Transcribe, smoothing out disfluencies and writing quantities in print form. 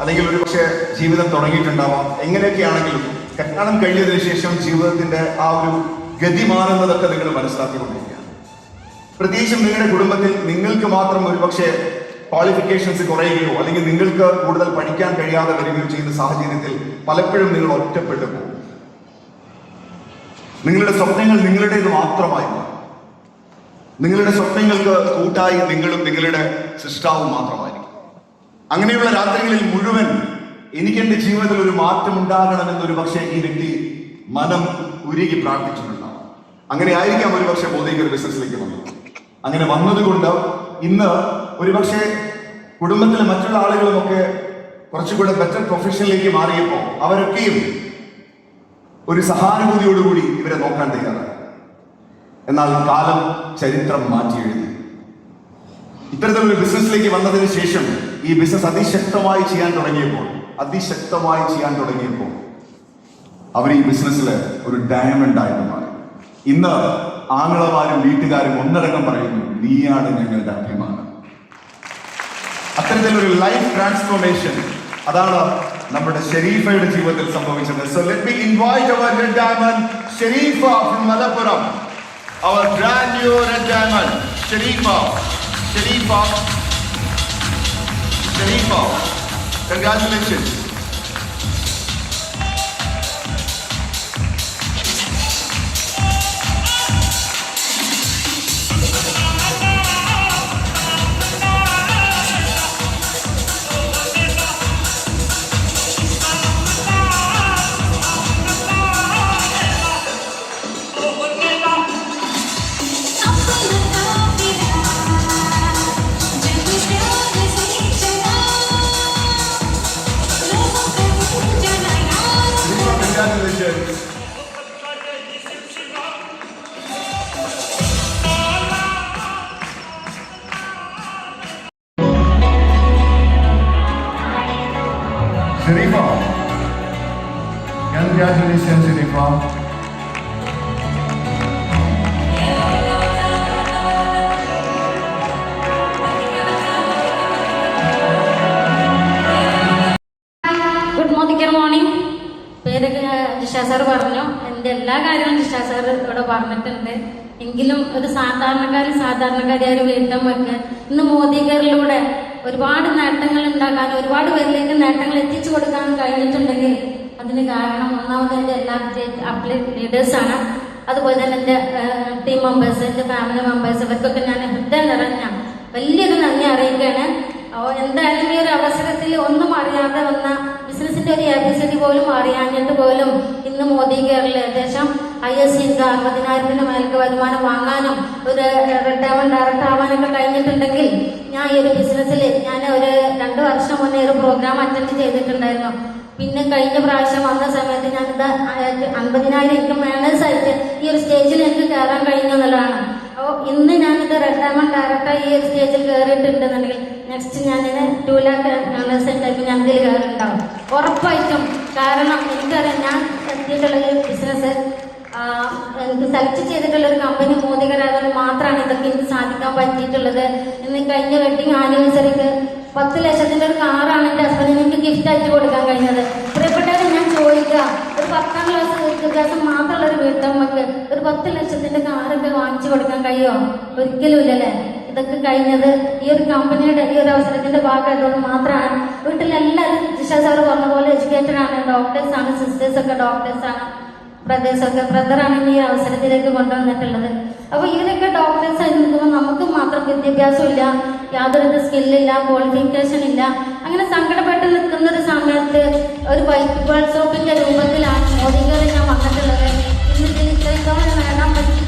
അല്ലെങ്കിൽ ഒരു പക്ഷേ ജീവിതം തുടങ്ങിയിട്ടുണ്ടാവാം. എങ്ങനെയൊക്കെയാണെങ്കിലും കല്യാണം കഴിഞ്ഞതിന് ശേഷം ജീവിതത്തിന്റെ ആ ഒരു ഗതി മാറുന്നതൊക്കെ നിങ്ങൾ മനസ്സിലാക്കിക്കൊണ്ടിരിക്കുകയാണ്. പ്രത്യേകിച്ചും നിങ്ങളുടെ കുടുംബത്തിൽ നിങ്ങൾക്ക് മാത്രം ഒരുപക്ഷെ ക്വാളിഫിക്കേഷൻസ് കുറയുകയോ അല്ലെങ്കിൽ നിങ്ങൾക്ക് കൂടുതൽ പഠിക്കാൻ കഴിയാതെ വരികയോ ചെയ്യുന്ന സാഹചര്യത്തിൽ പലപ്പോഴും നിങ്ങൾ ഒറ്റപ്പെട്ടു പോകും. നിങ്ങളുടെ സ്വപ്നങ്ങൾ നിങ്ങളുടേത് മാത്രമായി മാറും. നിങ്ങളുടെ സ്വപ്നങ്ങൾക്ക് കൂട്ടായി നിങ്ങളും നിങ്ങളുടെ സൃഷ്ടാവും മാത്രമായിരിക്കും. അങ്ങനെയുള്ള രാത്രികളിൽ മുഴുവൻ എനിക്ക് എന്റെ ജീവിതത്തിൽ ഒരു മാറ്റം ഉണ്ടാകണമെന്നൊരു പക്ഷേ ഈ വ്യക്തി മനം ഉരുകി പ്രാർത്ഥിച്ചിട്ടുണ്ടാവും. അങ്ങനെ ആയിരിക്കാം ഒരുപക്ഷെ ബോധീകര ബിസിനസ്സിലേക്ക് വന്നത്. അങ്ങനെ വന്നതുകൊണ്ട് ഇന്ന് ഒരുപക്ഷെ കുടുംബത്തിലെ മറ്റുള്ള ആളുകളുമൊക്കെ കുറച്ചുകൂടെ ബെറ്റർ പ്രൊഫഷനിലേക്ക് മാറിയപ്പോൾ അവരൊക്കെയും ഒരു സഹാനുഭൂതിയോടുകൂടി ഇവരെ നോക്കാൻ തയ്യാറായി. എന്നാൽ കാലം ചരിത്രം മാറ്റി എഴുതി. ഇത്തരത്തിലൊരു ബിസിനസ്സിലേക്ക് വന്നതിന് ശേഷം ഈ ബിസിനസ് അതിശക്തമായി ചെയ്യാൻ തുടങ്ങിയപ്പോൾ അവർ ഈ ബിസിനസ്സിൽ ഒരു ഡയമണ്ട് ആയിട്ട് മാറി. ഇന്ന് ആങ്ങളമാരും വീട്ടുകാരും ഒന്നടങ്കം പറയുന്നു, നീയാണ് ഞങ്ങളുടെ അഭിമാനം. അത്തരത്തിലൊരു ലൈഫ് ട്രാൻസ്ഫോർമേഷൻ അതാണ് നമ്മുടെ ഷെരീഫയുടെ ജീവിതത്തിൽ സംഭവിച്ചത്. So let me invite our red diamond Sharifa from Malappuram, our brand new red diamond Sharifa. Congratulations. Sharifa, congratulations Sharifa. Good morning. പേരൊക്കെ ജിഷ സാർ പറഞ്ഞു. എൻ്റെ എല്ലാ കാര്യങ്ങളും ജിഷ സാർ ഇവിടെ പറഞ്ഞിട്ടുണ്ട്. എങ്കിലും ഒരു സാധാരണക്കാരിയായ ഒരു വീട്ടമ്മക്ക് ഇന്ന് മോദിഗറിലൂടെ ഒരുപാട് നേട്ടങ്ങൾ ഉണ്ടാക്കാൻ, ഒരുപാട് പേരിലേക്ക് നേട്ടങ്ങൾ എത്തിച്ചു കൊടുക്കാൻ കഴിഞ്ഞിട്ടുണ്ടെങ്കിൽ അതിന് കാരണം ഒന്നാമത് എൻ്റെ എല്ലാ ലീഡേഴ്സാണ്. അതുപോലെ തന്നെ എൻ്റെ ടീം മെമ്പേഴ്സ്, എൻ്റെ ഫാമിലി മെമ്പേഴ്സ്, ഇവർക്കൊക്കെ ഞാൻ ഹൃദയം നിറഞ്ഞ വലിയൊരു നന്ദി അറിയിക്കുകയാണ്. എന്തായാലും ഈ ഒരു അവസരത്തിൽ ഒന്നും അറിയാതെ വന്ന ബിസിനസിന്റെ ഒരു ABCD പോലും അറിയാഞ്ഞിട്ട് പോലും ഇന്ന് മോദി കെയറിൽ ഏകദേശം ISC 60,000 മേൽക്ക് വരുമാനം വാങ്ങാനും ഒരു റെഡ് ഡയമണ്ട് ഡയറക്ടർ ആവാനൊക്കെ കഴിഞ്ഞിട്ടുണ്ടെങ്കിൽ ഞാൻ ഈ ഒരു ബിസിനസ്സിൽ ഞാൻ ഒരു 2 വർഷം മുന്നേ ഒരു പ്രോഗ്രാം അറ്റൻഡ് ചെയ്തിട്ടുണ്ടായിരുന്നു. പിന്നെ കഴിഞ്ഞ പ്രാവശ്യം വന്ന സമയത്ത് ഞാനിത് 50,000 എനിക്ക് മേണേഴ്സായിട്ട് ഈ ഒരു സ്റ്റേജിൽ എനിക്ക് കയറാൻ കഴിഞ്ഞെന്നുള്ളതാണ്. അപ്പോൾ ഇന്ന് ഞാനിത് റെഡ് ഡയമണ്ട് ഡയറക്ടർ ഈ ഒരു സ്റ്റേജിൽ കയറിയിട്ടുണ്ടെന്നുണ്ടെങ്കിൽ നെക്സ്റ്റ് ഞാനിത് 2 lakh മേണേഴ്സായിട്ട് ഞാൻ ഇതിൽ കയറിയിട്ടുണ്ടാവും ഉറപ്പായിട്ടും. കാരണം എനിക്കറിയാം ഞാൻ എത്തിയിട്ടുള്ള ഈ ബിസിനസ് എനിക്ക് സെലക്ട് ചെയ്തിട്ടുള്ള ഒരു കമ്പനി മോദികരായതുകൊണ്ട് മാത്രമാണ് ഇതൊക്കെ എനിക്ക് സാധിക്കാൻ പറ്റിയിട്ടുള്ളത്. ഇന്ന് കഴിഞ്ഞ വെഡിങ് ആനിവേഴ്സറിക്ക് 10 ലക്ഷത്തിന്റെ ഒരു കാറാണ് എൻ്റെ ഹസ്ബൻഡിന് എനിക്ക് ഗിഫ്റ്റ് ആയിട്ട് കൊടുക്കാൻ കഴിഞ്ഞത്. പ്രിയപ്പെട്ടവരെ ഞാൻ ചോദിക്കുക, ഒരു 10ാം ക്ലാസ് വിദ്യാഭ്യാസം മാത്രമുള്ള ഒരു വീട്ടമ്മക്ക് ഒരു 10 ലക്ഷത്തിന്റെ കാറൊക്കെ വാങ്ങിച്ചു കൊടുക്കാൻ കഴിയുമോ? ഒരിക്കലും ഇല്ലല്ലേ. ഇതൊക്കെ കഴിഞ്ഞത് ഈ ഒരു കമ്പനിയുടെ ഈ ഒരു അവസരത്തിന്റെ ഭാഗമായതുകൊണ്ട് മാത്രമാണ്. വീട്ടിലെല്ലാവരും ജിഷ സാറ് പറഞ്ഞ പോലെ എഡ്യൂക്കേറ്റഡ് ആണ്, ഡോക്ടേഴ്സാണ്, സിസ്റ്റേഴ്സൊക്കെ ഡോക്ടേഴ്സാണ്, ബ്രദറാണ് ഈ അവസരത്തിലേക്ക് കൊണ്ടുവന്നിട്ടുള്ളത്. അപ്പോൾ ഇവരൊക്കെ ഡോക്ടേഴ്സ് ആയി നിൽക്കുമ്പോൾ നമുക്ക് മാത്രം വിദ്യാഭ്യാസം ഇല്ല, യാതൊരു സ്കില്ലില്ല, ക്വാളിഫിക്കേഷൻ ഇല്ല. അങ്ങനെ സങ്കടപ്പെട്ട് നിൽക്കുന്ന ഒരു സമയത്ത് ഒരു വൈറ്റ് വേൾഡ് സോപ്പിന്റെ രൂപത്തിലാണ് മോദിഗറിൽ ഞാൻ വന്നിട്ടുള്ളത്. ഇന്ന് ഇത്രത്തോളം നേടാൻ പറ്റി